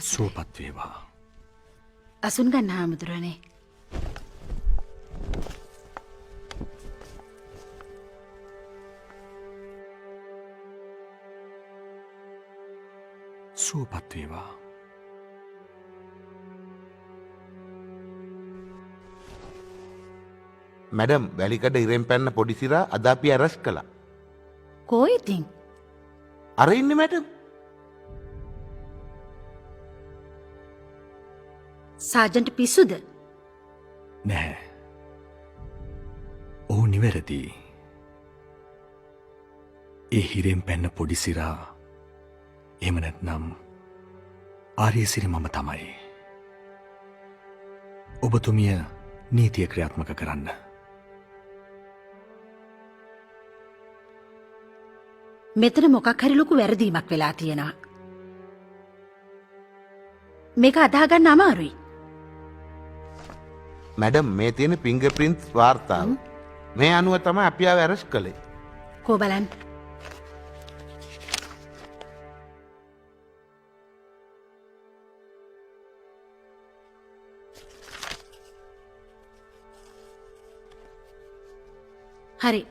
සුවපත් වේවා. අසුන් ගන්න හාමුදුරනේ. සුවපත් වේවා. මැඩම් වැලිකඩ ඉරෙන් පැන්න පොඩිසිරා අද අපි අරස් කළා. කෝ ඉතින්? අර ඉන්නේ මැඩම්. සාජන්ට පිස්සුද? නැහැ. ඔහු නිවැරදි. ඒ හිරෙන් පැන්න පොඩිසිරා එහෙම නැත්නම් ආර්යසිරි මම තමයි. ඔබතුමිය නීතිය ක්‍රියාත්මක කරන්න. මෙතන මොකක් හරි ලොකු වැරදීමක් වෙලා තියෙනවා. මේක අදාගන්න අමාරුයි. මැඩම් මේ තියෙන ෆින්ගර් ප්‍රින්ට්ස් වාර්තාව. මේ අනුව තමයි අපි ආව අරස් කළේ. කෝ බලන්න. හරි.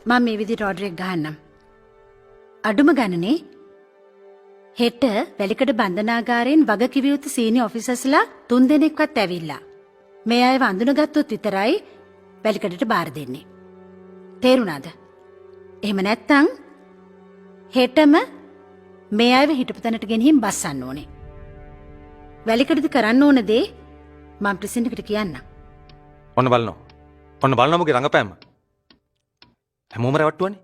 මම මේ විදිහට ඕඩර් එක ගහන්නම්. අඩුම ගණනේ හෙට වැලිකඩ බන්ධනාගාරයෙන් වගකිව යුතු සීනියර් ඔෆිසර්ස්ලා 3 දෙනෙක්වත් ඇවිල්ලා. මේ අයව අඳුනගත්තොත් විතරයි වැලිකඩට බාර දෙන්නේ. තේරුණාද? එහෙම නැත්නම් හෙටම මේ අයව හිටපු තැනට ගෙනihin බස්සන්න ඕනේ. වැලිකඩද කරන්න ඕන දේ මම ප්‍රසිඩන්ට් එකට කියන්නම්. ඔන්න බලනවා මොකේ රංගපෑම. හැමෝම රැවට්ටුවනේ.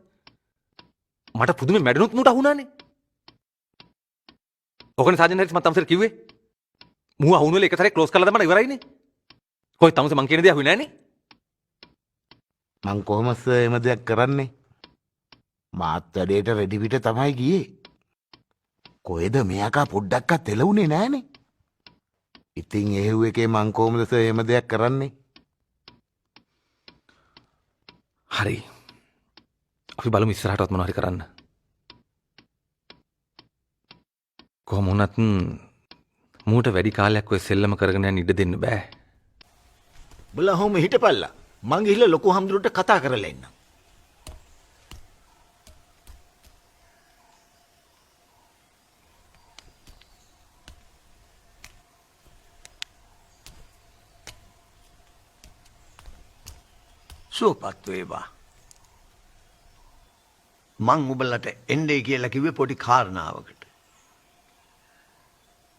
මට පුදුමේ මැඩුණුත් මූට අහුණානේ. ඔකනේ සාජන් හරිස් මම තමසර කිව්වේ. මූ අහුණු වෙල එක සැරේ ක්ලෝස් කරලා දැම්මම ඉවරයිනේ. කොයි තමස මං කියන දේ අහුවේ නෑනේ. මං කොහොමද එහෙම දෙයක් කරන්නේ? මාත් වැඩේට රෙඩි පිට තමයි ගියේ. කොහෙද මෙයාකා පොඩ්ඩක්වත් තෙලුනේ නෑනේ. ඉතින් එහෙව් එකේ මං කොහොමද එහෙම දෙයක් කරන්නේ? හරි. අපි බලමු ඉස්සරහටවත් මොනවා හරි කරන්න. කොහොම වුණත් මූට වැඩි කාලයක් ඔය සෙල්ලම කරගෙන යන්න ඉඩ දෙන්න බෑ. බලා හොම හිටපල්ලා. මං ගිහිල්ලා ලොකු හම්දුරට කතා කරලා එන්නම්. සුවපත් වේවා. මං උඹලට එන්නේ කියලා කිව්වේ පොඩි කාරණාවකට.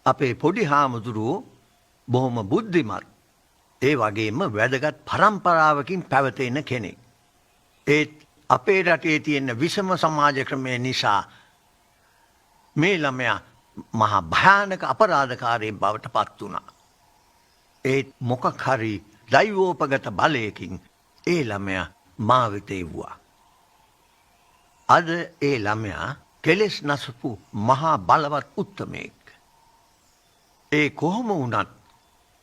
අපේ පොඩි හාමුදුරුවෝ බොහොම බුද්ධිමත්. ඒ වගේම වැදගත් පරම්පරාවකින් පැවතෙන කෙනෙක්. ඒත් අපේ රටේ තියෙන විෂම සමාජ ක්‍රමය නිසා මේ ළමයා මහා භයානක අපරාධකාරයෙක් බවට පත් වුණා. ඒත් මොකක් හරි දෛවෝපගත බලයකින් ඒ ළමයා මා වෙත එව්වා. අද ඒ ළමයා කෙලෙස් නසපු මහා බලවත් උත්තමයෙක්. ඒ කොහොම වුණත්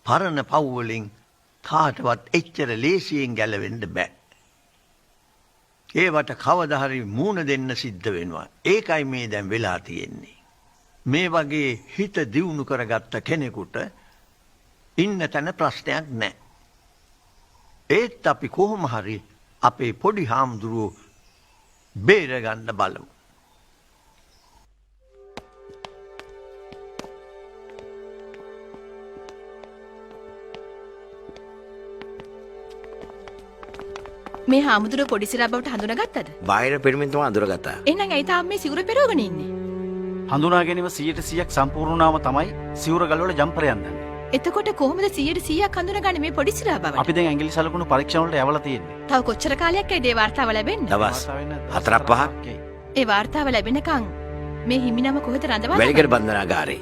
පරණ පව් වලින් කාටවත් එච්චර ලේසියෙන් ගැලවෙන්න බෑ. ඒවට කවදා හරි මූණ දෙන්න සිද්ධ වෙනවා. ඒකයි මේ දැන් වෙලා තියෙන්නේ. මේ වගේ හිත දියුණු කරගත්ත කෙනෙකුට ඉන්න තැන ප්‍රශ්නයක් නැහැ. ඒත් අපි කොහොම හරි අපේ පොඩි හාමුදුරුවෝ බේරගන්න බලමු. මේ හාමුදුරුවෝ පොඩිසිරා බවට හඳුනාගත්තද? බාහිර පිරිමින් තුමා අඳුරගත්තා. එහෙනම් ඇයි තාම මේ සිවුර පෙරවගෙන ඉන්නේ? හඳුනා ගැනීම 100% සම්පූර්ණ වුණාම තමයි සිවුර ගලවල ජම්පරයක් යන්නේ. එතකොට කොහොමද 100%ක් හඳුනාගන්නේ මේ පොඩිසිරා බව? අපි දැන් ඇඟිලි සලකුණු පරීක්ෂණ වලට යවලා තියෙන්නේ. තව කොච්චර කාලයක් ඇයිද ඒ වාර්තාව ලැබෙන්නේ? දවස් 4-5ක්. ඒ වාර්තාව ලැබෙනකන් මේ හිමිනම කොහෙද රඳවන්නේ? වැලිකඩ බන්ධනාගාරේ.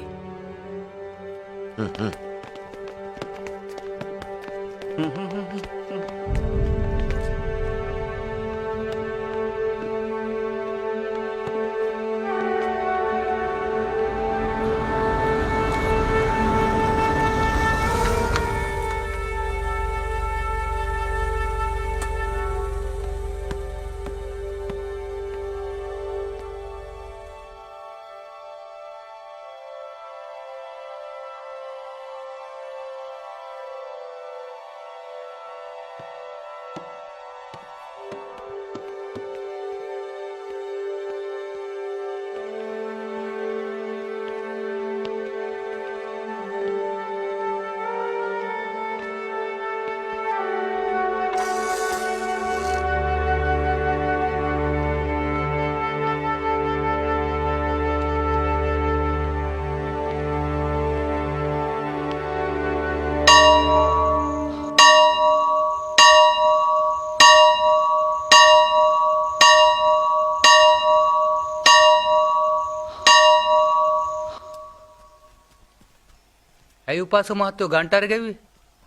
ඇයි උපාස මහත්තයෝ ගන්ටාර ගැව්වේ?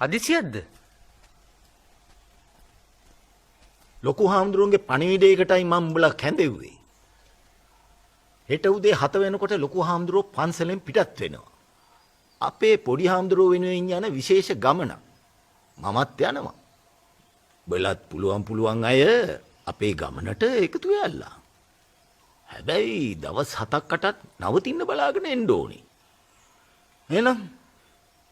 අදිසියක්ද? ලොකු හාමුදුරුවන්ගේ පණිවිඩයකටයි මම උඹලා කැඳෙව්වේ. හෙට උදේ 7 වෙනකොට ලොකු හාමුදුරුවෝ පන්සලෙන් පිටත් වෙනවා. අපේ පොඩි හාමුදුරුවෝ වෙනුවෙන් යන විශේෂ ගමනක්. මමත් යනවා. බලත් පුළුවන් අය අපේ ගමනට එකතු වෙලා. හැබැයි දවස් 7ක් 8ක් නවතින්න බලාගෙන එන්න ඕනේ. එහෙනම්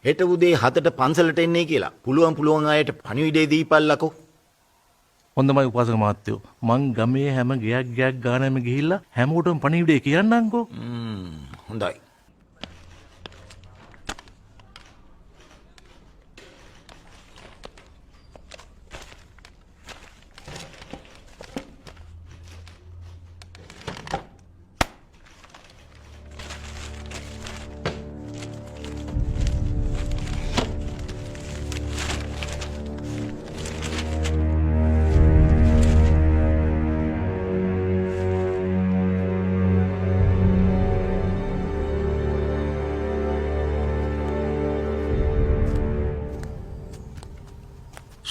හෙට උදේ 7ට පන්සලට එන්නේ කියලා පුළුවන් අයට පණිවිඩය දීපල්ලකෝ. හොඳමයි උපාසක මහත්තයෝ. මං ගමේ හැම ගයක් ගානම ගිහිල්ලා හැමෝටම පණිවිඩය කියන්නම්කෝ. හොඳයි.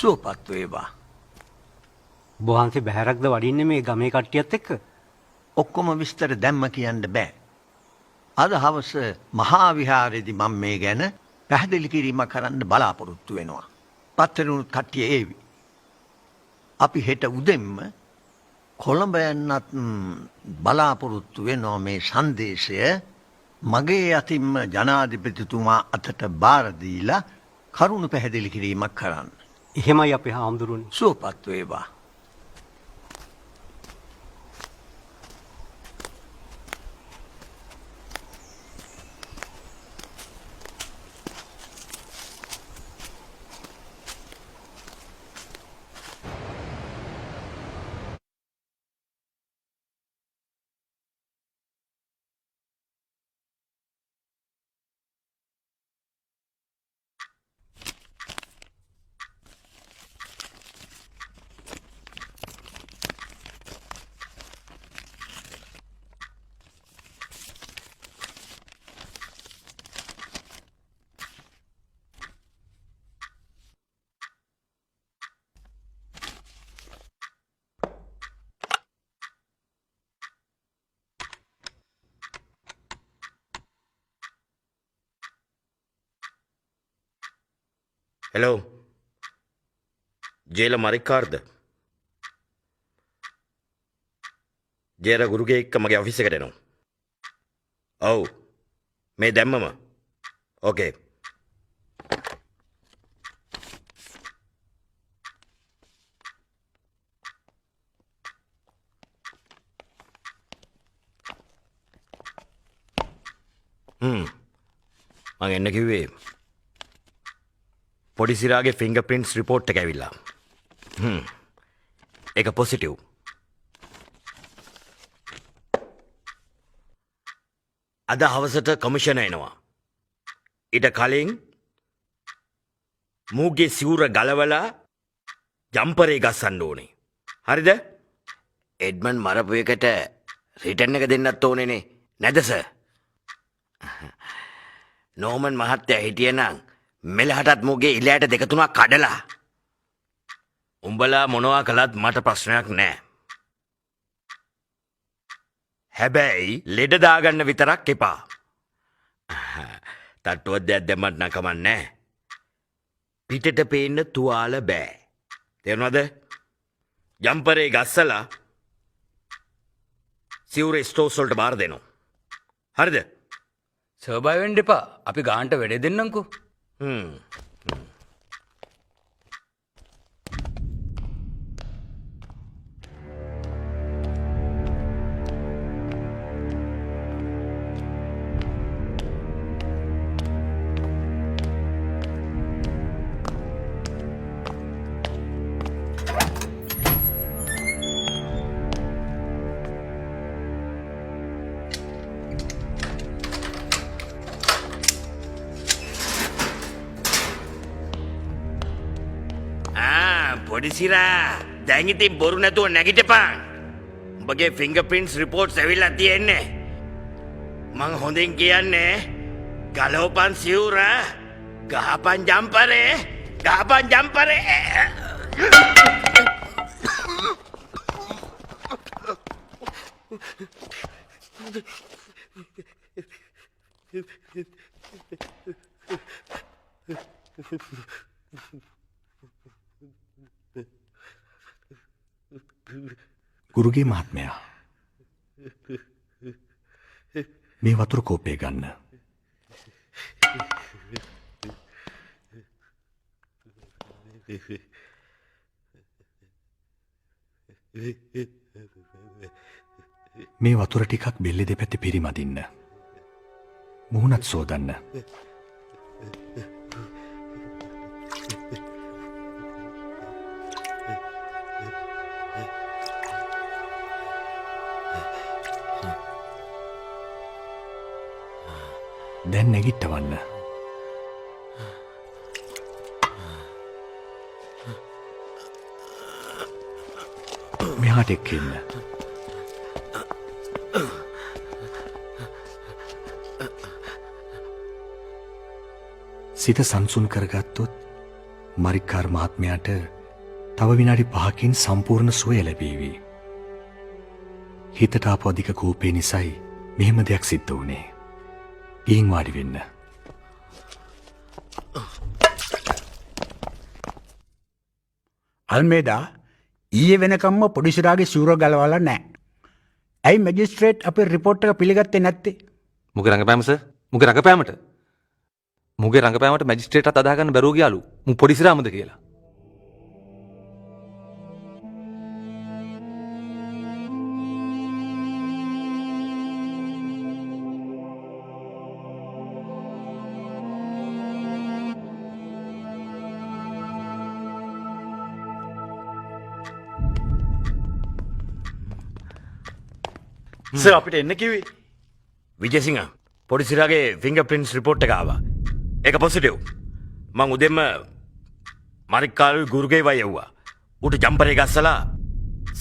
සුවපත් වේවා. බොහන්සේ බැහැරක්ද වඩින්නේ මේ ගමේ කට්ටියත් එක්ක? ඔක්කොම විස්තර දැම්ම කියන්න බෑ. අද හවස මහා විහාරයේදී මම මේ ගැන පැහැදිලි කිරීමක් කරන්න බලාපොරොත්තු වෙනවා. පත්තරණුත් කට්ටිය ඒවි. අපි හෙට උදෙන්ම කොළඹ යන්නත් බලාපොරොත්තු වෙනවා මේ සංදේශය මගේ අතින්ම ජනාධිපතිතුමා අතට බාර දීලා කරුණු පැහැදිලි කිරීමක් කරන්න. එහෙමයි අපේ හාමුදුරුවනේ. සුවපත් වේවා. හෙලෝ ජේල මරික්කාර්ද? ජේර ගුරුගේ එක්ක මගේ ඔෆිස් එකට එනවා. ඔව් මේ දැම්මම. ඕකේ. මං එන්න කිව්වේ පොඩි සිරාගේ ෆිංගර්ප්‍රින්ට්ස් රිපෝට් එක ඇවිල්ලා. ඒක පොසිටිව්. අද හවසට කමිෂන එනවා. ඊට කලින් මූගේ සිවුර ගලවලා ජම්පරේ ගස්සන්න ඕනේ. හරිද? එඩ්මන් මරපු එකට රිටර්න් එක දෙන්නත් ඕනේනේ. නැද සර්? නෝමන් මහත්තයා හිටියනම් මෙලහටත් මුගේ ඉලයට 2-3ක් කඩලා. උඹලා මොනවා කළත් මට ප්‍රශ්නයක් නෑ. හැබැයි ලෙඩ දාගන්න විතරක් එපා. තට්ටුවක් දෙයක් දැම්මත් නකමක් නෑ. පිටට පේන්න තුවාල බෑ. තේරුණාද? ජම්පරේ ගස්සලා සිවුරේ ස්ටෝස් වලට බාර දෙනවා. හරිද? සර්බය වෙන්න එපා. අපි ගාන්ට වැඩේ දෙන්නම්කෝ. පොඩි සිරා දැන් ඉතින් බොරු නැතුව නැගිටපන්. උඹගේ ෆිංගර්ප්‍රින්ට්ස් රිපෝට්ස් ඇවිල්ලා තියෙන්නේ. මං හොඳින් කියන්නේ ගලවපන් සිවුර ගහපන් ජම්පරේ ගහපන් ජම්පරේ ගුරුගේ මහත්මයා මේ වතුර කෝපය ගන්න. මේ වතුර ටිකක් බෙල්ලෙ දෙපැත්තේ පිරිමදින්න. මුහුණත් සෝදන්න. දැන් නැගිට්ටවන්න. මෙහාට එක්කෙන්න. සිත සංසුන් කරගත්තොත් මරික්කාර් මහත්මයාට තව විනාඩි 5කින් සම්පූර්ණ සුවය ලැබේවි. හිතට ආපු අධික කෝපය නිසායි මෙහෙම දෙයක් සිද්ධ වුණේ. ගිහින් වාඩි වෙන්න. අල්මේඩා ඊයේ වෙනකම්ම පොඩිසිරාගේ සිවුර ගලවලා නැහැ. ඇයි මැජිස්ට්‍රේට් අපේ රිපෝට් එක පිළිගත්තේ නැත්තේ? මුගේ රංගපෑම සර්. මුගේ රංගපෑමට. මුගේ රංගපෑමට මැජිස්ට්‍රේට්ට අදා ගන්න බැරුව ගියාලු. මු පොඩිසිරාමද කියලා. සර් අපිට එන්න කිව්වේ. විජේසිංහ පොඩිසිරාගේ ෆිංගර් ප්‍රින්ට්ස් රිපෝට් එක ආවා. ඒක පොසිටිව්. මං උදෙන්ම මරික්කාරුයි ගුරුගේ වයවුවා. ඌට ජම්පරේ ගස්සලා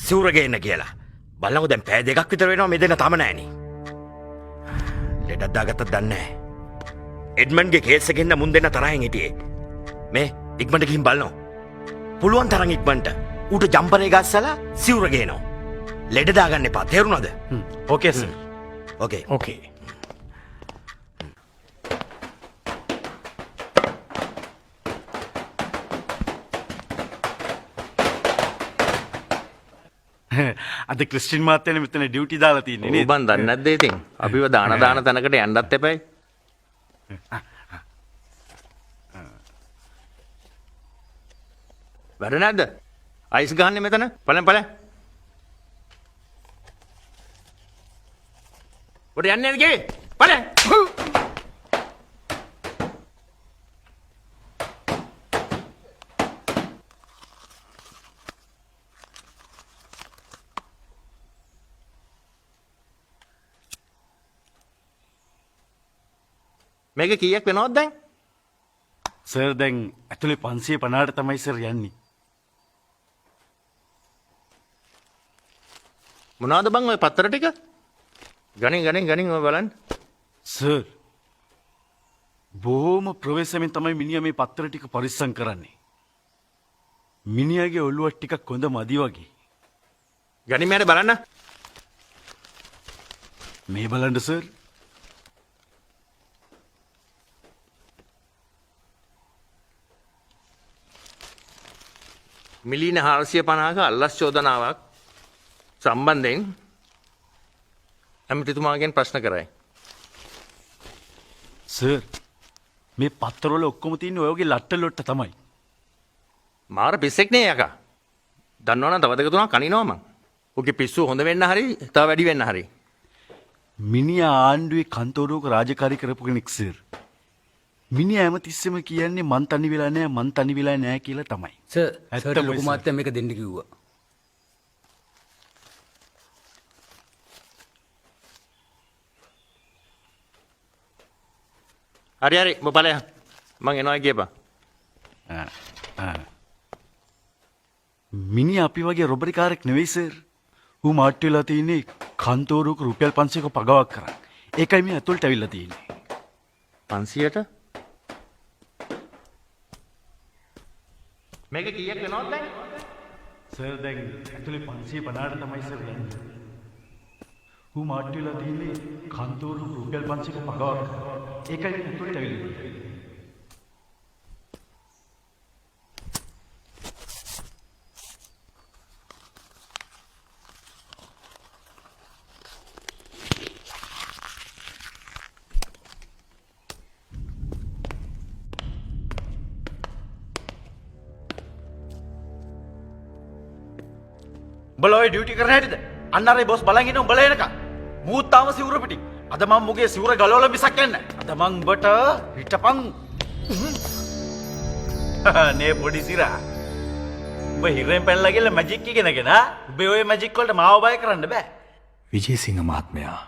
සිවුර ගේන්න කියලා. බලන්නකෝ දැන් පැය දෙකක් විතර වෙනවා මේ දෙන්න තම නෑනේ. ලෙඩක් දාගත්තද දන්නේ නැහැ. එඩ්මන්ඩ්ගේ කේස් එකෙන් මුන් දෙන්න තරහින් හිටියේ. මේ ඉක්මනට ගිහින් බලනවා. පුළුවන් තරම් ඉක්මනට ඌට ජම්පරේ ගස්සලා සිවුර ගේනවා. ලෙඩ දාගන්න එපා. තේරුණාද? Okay sir. ඕකේ. ඕකේ. අද ක්‍රිස්ටින් මාත්‍යනේ මෙතන ඩියුටි දාලා තින්නේ නේද? බන් දන්නේ නැද්ද ඉතින්? අපිව දාන තැනකට යන්නත් එපයි. වැඩ නැද්ද? අයිස් ගහන්නේ මෙතන. බලන්න. උඩ යන්නේ නැද්ද කිව්වේ? බලන්න. මේක කීයක් වෙනවද දැන්? සර් දැන් ඇතුලේ 550ට තමයි සර් යන්නේ. මොනවද බං ඔය පත්තර ටික? ගණින් ඔය බලන්න. සර් බොහොම ප්‍රවේශමෙන් තමයි මිනිහා මේ පත්තර ටික පරිස්සම් කරන්නේ. මිනිහාගේ ඔළුව ටිකක් හොඳ මදි වගේ. ගණින් මෙහෙට බලන්න. මේ බලන්න සර්. මිලියන 450ක අල්ලස් චෝදනාවක් සම්බන්ධයෙන් ඇමතිතුමාගෙන් ප්‍රශ්න කරයි. සර් මේ පත්තරවල ඔක්කොම තියෙන්නේ ඔයගේ ලට්ට ලොට්ට තමයි. මාර පිස්සෙක් නේ යකා. දන්නවනම් තව දෙක තුනක් කනිනවා මං. ඔගේ පිස්සු හොඳ වෙන්න හරි තව වැඩි වෙන්න හරි. මිනිහා ආණ්ඩුවේ කන්තෝරුවක රාජකාරී කරපු කෙනෙක් සර්. මිනිහා හැමතිස්සෙම කියන්නේ මං තනි වෙලා නෑ කියලා තමයි. සර් සර්ට ලොකු මාත්‍යා මේක දෙන්න කිව්වා. හරි ඔබ බලයන්. මං එනවා කියපන්. මිනිහා අපි වගේ රොබරිකාරෙක් නෙවෙයි සර්. ඌ මාට්ටු වෙලා තියෙන්නේ කන්තෝරුවක රුපියල් 500ක පගාවක් කරන්. ඒකයි මේ ඇතුළට ඇවිල්ලා තියෙන්නේ. 500ට? මේක කීයක් වෙනවද දැන්? සර් දැන් ඇතුලේ 550ට තමයි සර් යන්නේ. ඌ මාට්ටිලා තියෙන්නේ කන්තෝරු රුපියල් 500ක පගාවක්. ඒකයි ඇතුලට ඇවිල්ලා. උඹලා ඔය ඩියුටි කරන හැටිද? අන්න අර බොස් බලන් ඉන්න උඹලා එනකම්. මූත් තාම සිවුර පිටින්. අද මම මුගේ සිවුර ගලවලා මිසක් යන්නේ නැහැ. අද මං උඹට හිටපන්. නේ පොඩි සිරා. උඹ හිරෙන් පැනලා ගිහලා මැජික් ඉගෙනගෙන උඹේ ඔය මැජික් වලට මාව බය කරන්න බෑ. විජේසිංහ මහත්මයා,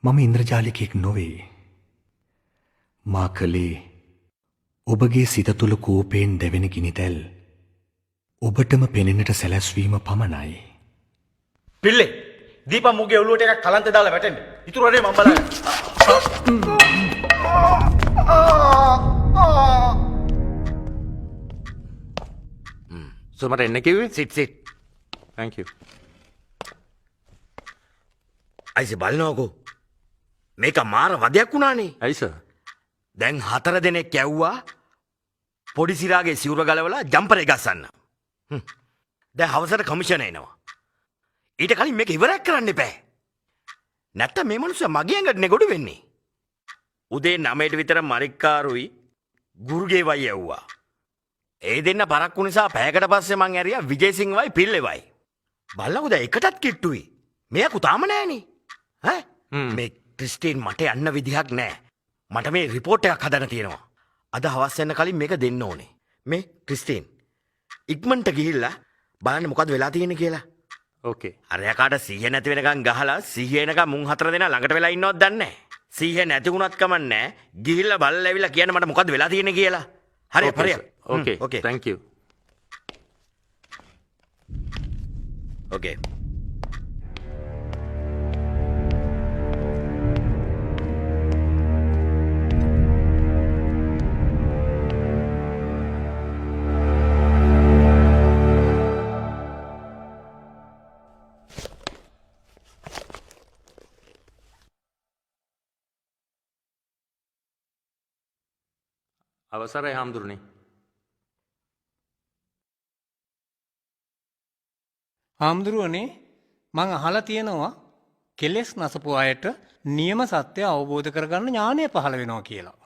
මම ඉන්ද්‍රජාලිකයෙක් නොවේ. මා කළේ ඔබගේ සිත තුළ කෝපයෙන් දැවෙන ගිනිතැල් ඔබටම පෙනෙන්නට සැලැස්වීම පමණයි. පිල්ලේ දීපා මුගේ ඔළුවට එකක් කලන්ත දාලා වැටෙන්න. ඉතුරු වැඩේ මම බලන්න. සෝ මට එන්න කිව්වේ? සිට්. thank you. අයිස බලනවකෝ. මේක මාර වදයක් වුණානේ. ඇයි සර්? දැන් 4 දෙනෙක් යැව්වා පොඩි සිරාගේ සිවුර ගලවලා ජම්පරේ ගස්සන්න. දැන් හවසට කමිෂන් එනවා. ඊට කලින් මේක ඉවරයක් කරන්න එපා. නැත්තම් මේ මිනිස්සු මගේ ඇඟට නෙගොඩු වෙන්නේ. උදේ 9ට විතර මරික්කාරුයි ගුරුගේ වයි යවුවා. ඒ දෙන්න පරක්කු නිසා පැයකට පස්සේ මං ඇරියා විජේසිංහවයි පිල්ලෙවයි. බලන්නකෝ දැන් එකටත් කිට්ටුයි. මෙයාකු තාම නෑනේ. ඈ මේ ක්‍රිස්ටින් මට යන්න විදිහක් නෑ. මට මේ රිපෝට් එකක් හදන්න තියෙනවා. අද හවස් යන්න කලින් මේක දෙන්න ඕනේ. මේ ක්‍රිස්ටින් ඉක්මනට ගිහිල්ලා බලන්න මොකද්ද වෙලා තියෙන්නේ කියලා. ඕකේ. අර යකාට සීය නැති වෙනකන් ගහලා සීය එනකන් මුන් 4 දෙනා ළඟට වෙලා ඉන්නවද දන්නේ නැහැ. සීය නැති වුණත් කමන්නේ. ගිහිල්ලා බලලා ඇවිල්ලා කියන්න මට මොකද්ද වෙලා තියෙන්නේ කියලා. හරි හරි. ඕකේ. thank you. ඕකේ. අවසරයි හාමුදුරනේ. හාමුදුරුවනේ මං අහලා තියෙනවා කෙලෙස් නසපු අයට නියම සත්‍ය අවබෝධ කරගන්න ඥානය පහළ වෙනවා කියලා.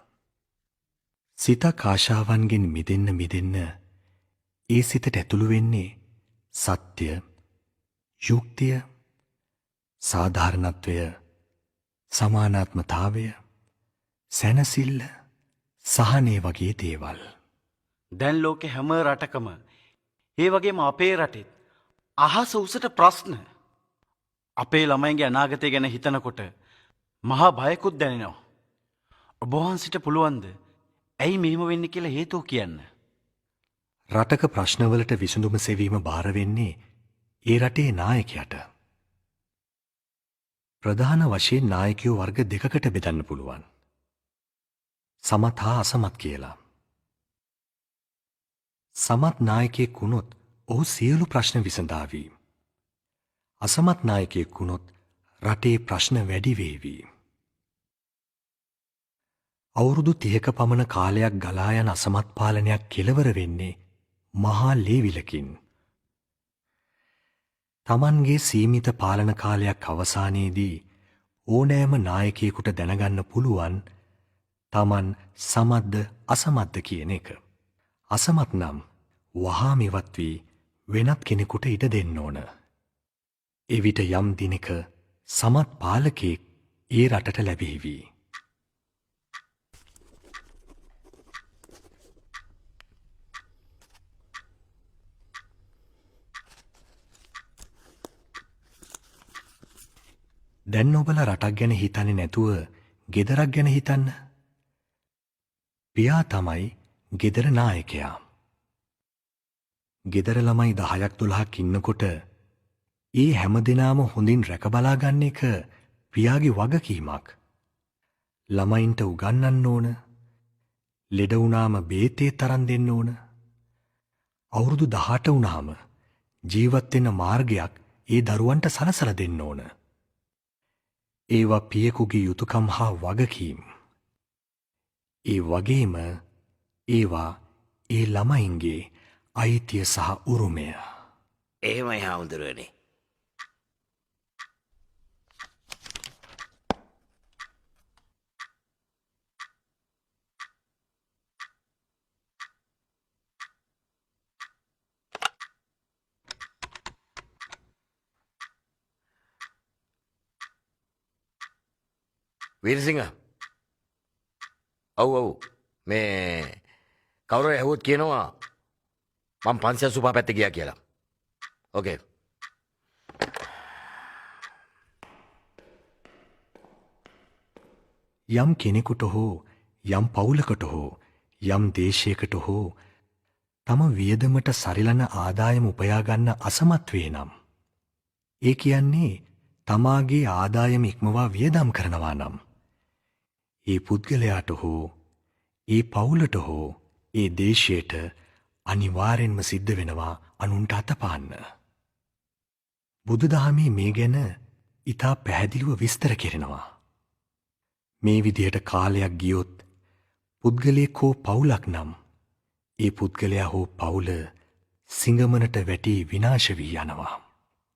සිතක් ආශාවන්ගෙන් මිදෙන්න ඒ සිතට ඇතුළු වෙන්නේ සත්‍ය, යුක්තිය, සාධාරණත්වය, සමානාත්මතාවය, සැනසිල්ල, සහනය වගේ දේවල්. දැන් ලෝකෙ හැම රටකම ඒ වගේම අපේ රටෙත් අහස උසට ප්‍රශ්න. අපේ ළමයින්ගේ අනාගතය ගැන හිතනකොට මහා බයකුත් දැනෙනවා. ඔබ වහන්සිට පුළුවන්ද ඇයි මෙහෙම වෙන්නේ කියලා හේතුව කියන්න? රටක ප්‍රශ්නවලට විසඳුම සෙවීම බාර වෙන්නේ ඒ රටේ නායකයට. ප්‍රධාන වශයෙන් නායකයෝ වර්ග දෙකකට බෙදන්න පුළුවන්. සමත් හා අසමත් කියලා. සමත් නායකයෙක් වුණොත් ඔහු සියලු ප්‍රශ්න විසඳාවි. අසමත් නායකයෙක් වුණොත් රටේ ප්‍රශ්න වැඩි වේවි. අවුරුදු 30ක පමණ කාලයක් ගලා යන අසමත් පාලනයක් කෙලවර වෙන්නේ මහා ලේවිලකින්. තමන්ගේ සීමිත පාලන කාලයක් අවසානයේදී ඕනෑම නායකයෙකුට දැනගන්න පුළුවන් තමන් සමත්ද අසමත්ද කියන එක. අසමත් නම් වහාම ඉවත් වී වෙනත් කෙනෙකුට ඉඩ දෙන්න ඕන. එවිට යම් දිනක සමත් පාලකයෙක් ඒ රටට ලැබේවි. දැන් ඔබලා රටක් ගැන හිතන්නේ නැතුව ගෙදරක් ගැන හිතන්න. පියා තමයි ගෙදර නායකයා. ගෙදර ළමයි 10ක් 12ක් ඉන්නකොට ඒ හැම දෙනාම හොඳින් රැකබලා ගන්න එක පියාගේ වගකීමක්. ළමයින්ට උගන්වන්න ඕන. ලෙඩ වුණාම බේතේ තරම් දෙන්න ඕන. අවුරුදු 18 වුණාම ජීවත් වෙන්න මාර්ගයක් ඒ දරුවන්ට සලසලා දෙන්න ඕන. ඒවා පියෙකුගේ යුතුයකම් හා වගකීම්. ඒ වගේම ඒවා ඒ ළමයින්ගේ අයිතිය සහ උරුමය. එහෙමයි හාමුදුරුවනේ. වීරසිංහ. ඔව් මේ කවුරු ඇහුවොත් කියනවා මම පන්සල් සුපා පැත්තේ ගියා කියලා. ඕකේ. යම් කෙනෙකුට හෝ යම් පවුලකට හෝ යම් දේශයකට හෝ තම වියදමට සරිලන ආදායම උපයා ගන්න අසමත් වේ නම් ඒ කියන්නේ තමාගේ ආදායම ඉක්මවා වියදම් කරනවා නම් ඒ පුද්ගලයාට හෝ ඒ පවුලට හෝ ඒ දේශයට අනිවාර්යෙන්ම සිද්ධ වෙනවා අනුන්ට අතපාන්න. බුදුදහමේ මේ ගැන ඉතා පැහැදිලිව විස්තර කෙරෙනවා. මේ විදිහට කාලයක් ගියොත් පුද්ගලයෙක් හෝ පවුලක් නම් ඒ පුද්ගලයා හෝ පවුල සිඟමනට වැටි විනාශ වී යනවා.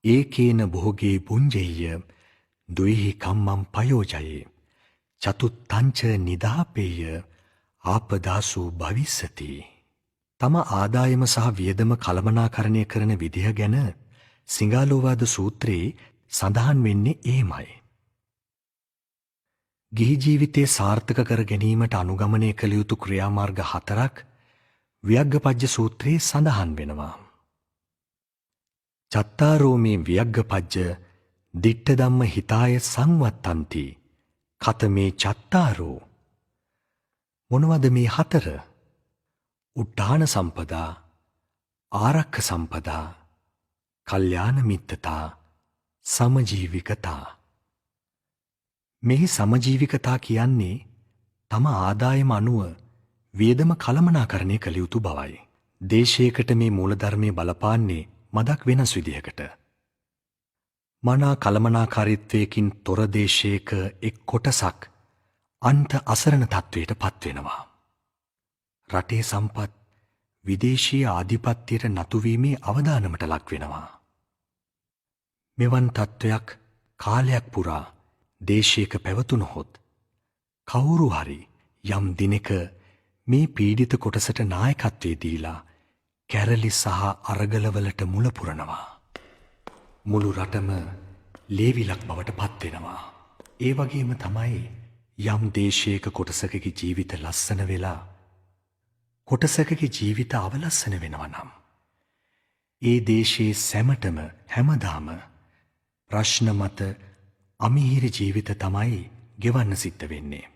ඒකේන භෝගේ පුංජෙය්‍ය දුයිහි කම්මම් පයෝජයේ චතුත්තංච නිදාපේය ආපදාසු භවිස්සති. තම ආදායම සහ වියදම කළමනාකරණය කරන විදිහ ගැන සිංහාලෝවාද සූත්‍රයේ සඳහන් වෙන්නේ එහෙමයි. ගිහි ජීවිතය සාර්ථක කර ගැනීමට අනුගමනය කළ යුතු ක්‍රියාමාර්ග 4ක් ව්‍යග්ගපජ්ජ සූත්‍රයේ සඳහන් වෙනවා. චත්තාරෝ මේ ව්‍යග්ගපජ්ජ දිට්ඨ ධම්ම හිතාය සංවත්තන්ති කතමේ චත්තාරෝ. මොනවද මේ 4? උද්ධාන සම්පදා, ආරක්ඛ සම්පදා, කල්යාණ මිත්තතා, සමජීවිකතා. මේ සමජීවිකතා කියන්නේ තම ආදායම අනුව වියදම කළමනාකරණය කළ යුතු බවයි. දේශයකට මේ මූලධර්මයේ බලපාන්නේ මදක් වෙනස් විදිහකට. මනා කළමනාකාරීත්වයකින් තොර දේශයක එක් කොටසක් අන්ත අසරණ තත්වයට පත්වෙනවා. රටේ සම්පත් විදේශීය ආධිපත්‍යයට නතුවීමේ අවදානමට ලක් වෙනවා. මෙවන් තත්ත්වයක් කාලයක් පුරා දේශයක පැවතුනහොත් කවුරු හරි යම් දිනක මේ පීඩිත කොටසට නායකත්වයේ දීලා කැරලි සහ අරගලවලට මුල පුරනවා. මුළු රටම ලේවිලක් බවට පත් වෙනවා. ඒ වගේම තමයි යම් දේශයක කොටසකගේ ජීවිත ලස්සන වෙලා කොටසකගේ ජීවිත අවලස්සන වෙනවා නම් ඒ දේශයේ සැමටම හැමදාම ප්‍රශ්න මත අමිහිරි ජීවිත තමයි ගෙවන්න සිද්ධ වෙන්නේ.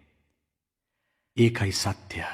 ඒකයි සත්‍ය.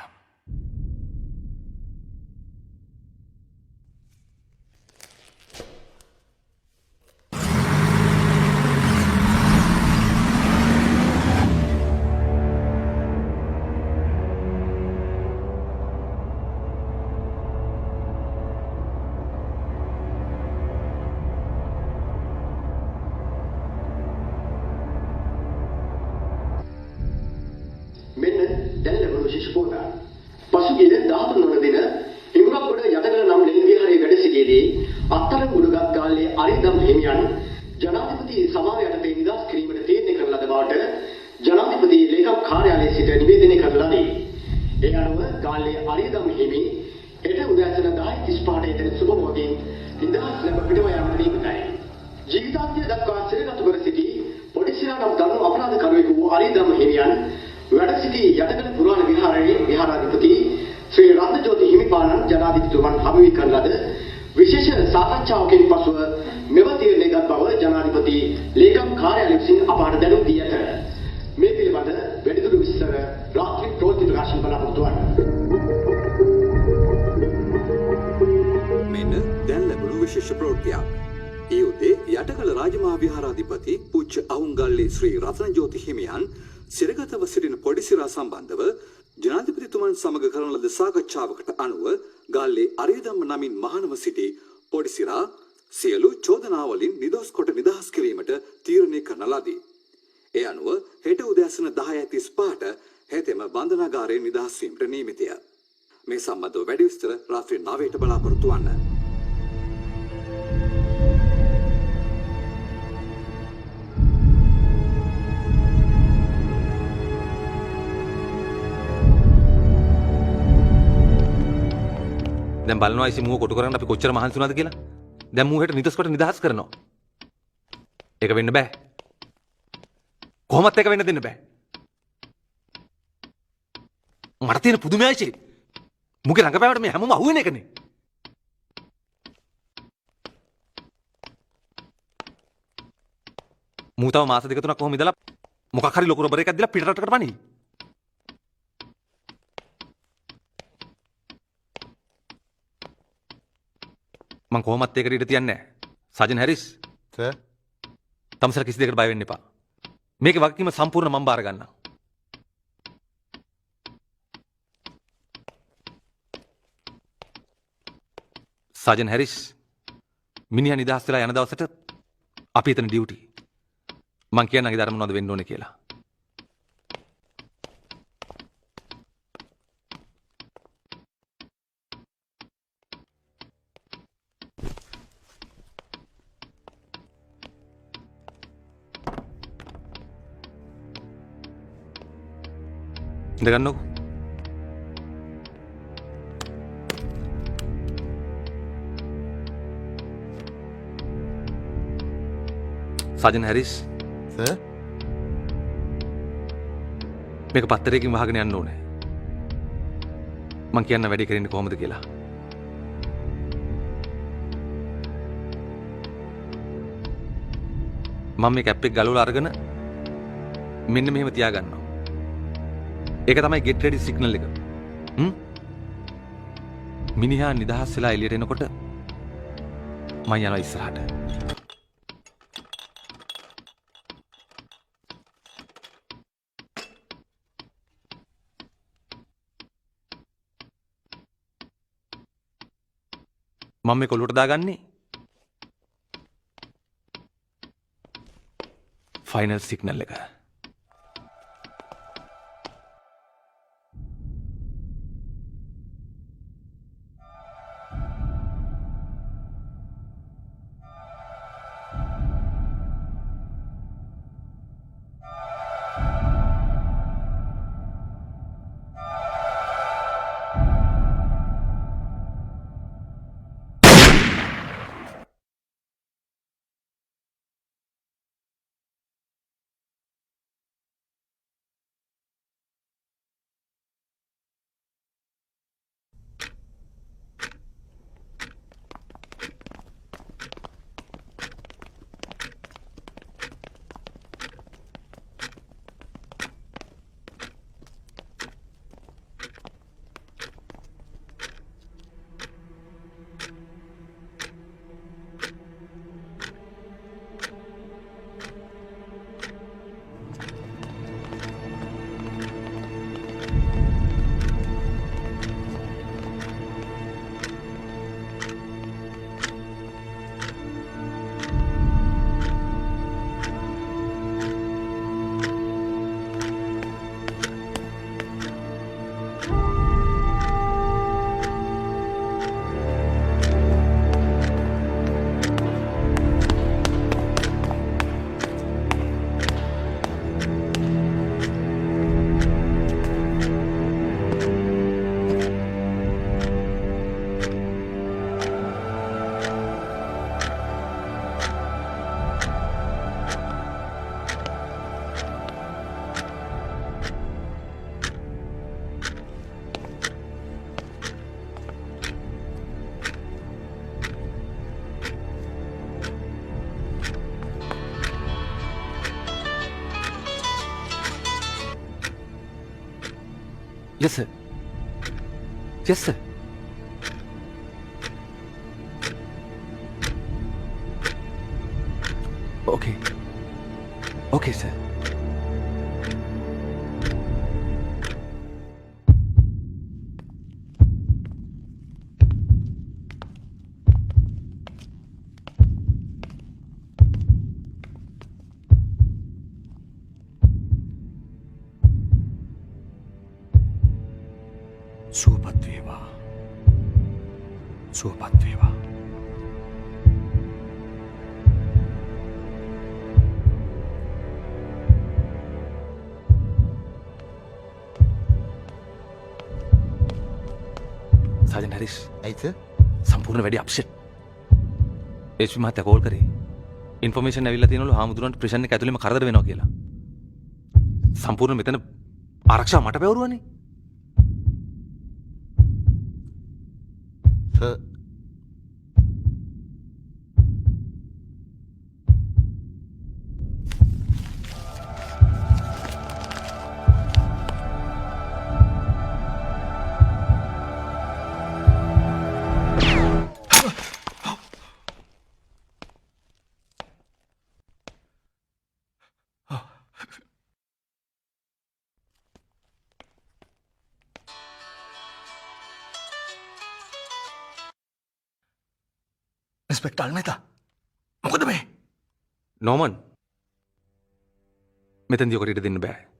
ශ්‍රී රත්නජෝති හිමියන් සිරගතව සිටින පොඩිසිරා සම්බන්ධව ජනාධිපතිතුමන් සමග කරන ලද සාකච්ඡාවකට අනුව ගාල්ලේ අරියදම්ම නමින් මහණව සිටි පොඩිසිරා සියලු චෝදනාවලින් නිදොස් කොට නිදහස් කිරීමට තීරණය කරන ලදී. ඒ අනුව හෙට උදෑසන 10:35ට හෙතෙම බන්ධනාගාරයෙන් නිදහස් වීමට නියමිතය. මේ සම්බන්ධව වැඩි විස්තර රාත්‍රී 9ට බලාපොරොත්තු වන්න. දැන් බලනවා ඉසි මූව කොටු කරන්න අපි කොච්චර මහන්සි වුණාද කියලා. දැන් මූ හෙට නිදස් කොට නිදහස් කරනවා. ඒක වෙන්න බෑ. කොහොමත් ඒක වෙන්න දෙන්න බෑ. මට තියෙන පුදුමයි ඉසි. මුගේ රංගපෑවට මේ හැමෝම අහුවෙන එකනේ. මූ තව මාස දෙක තුනක් කොහොම ඉඳලා මොකක් හරි ලොකු රොබර් එකක් දීලා පිටරටකට පණි. මං කොහොමත් ඒකට ඉඩ තියන්නේ නැහැ. සජන් හැරිස් සර් තමසර කිසි දෙයකට බය වෙන්න එපා. මේකේ වගකීම සම්පූර්ණ මම බාර ගන්නවා. සජන් හැරිස් මිනිහා නිදහස් වෙලා යන දවසට අපි එතන ඩියුටි. මං කියන්නම් ඒ ධර්ම මොනවද වෙන්න ඕනේ කියලා. ඉඳගන්නකෝ. සජන් හැරිස් සර් මේක පත්තරයකින් වහගෙන යන්න ඕනේ. මං කියන්න වැඩේ කරන්නේ කොහොමද කියලා. මම මේ කැප් එක ගලවලා අරගෙන මෙන්න මෙහෙම තියාගන්නවා. ඒක තමයි get ready signal එක. මිනිහා නිදහස් වෙලා එළියට එනකොට මම යනවා ඉස්සරහට. මම මේක ඔලුවට දාගන්නේ ෆයිනල් සිග්නල් එක. Yes, sir. Yes, sir. Okay. Okay, sir. සුවපත් වේවා. සුවපත් වේවා. සාජන් හැරිස් ඇයිස සම්පූර්ණ වැඩි අප්සෙට්. එච් මහත්තයා කෝල් කරේ. ඉන්ෆර්මේෂන් ඇවිල්ලා තියෙනවලු හාමුදුරන්ට ප්‍රිෂන් එක ඇතුළේම කරදර වෙනවා කියලා. සම්පූර්ණ මෙතන ආරක්ෂාව මට පැවරුවනේ. සර් ඉන්ස්පෙක්ටර් අල්මේතා මොකද මේ? නෝමන් මෙතනදී ඔකට ඉඩ දෙන්න බෑ.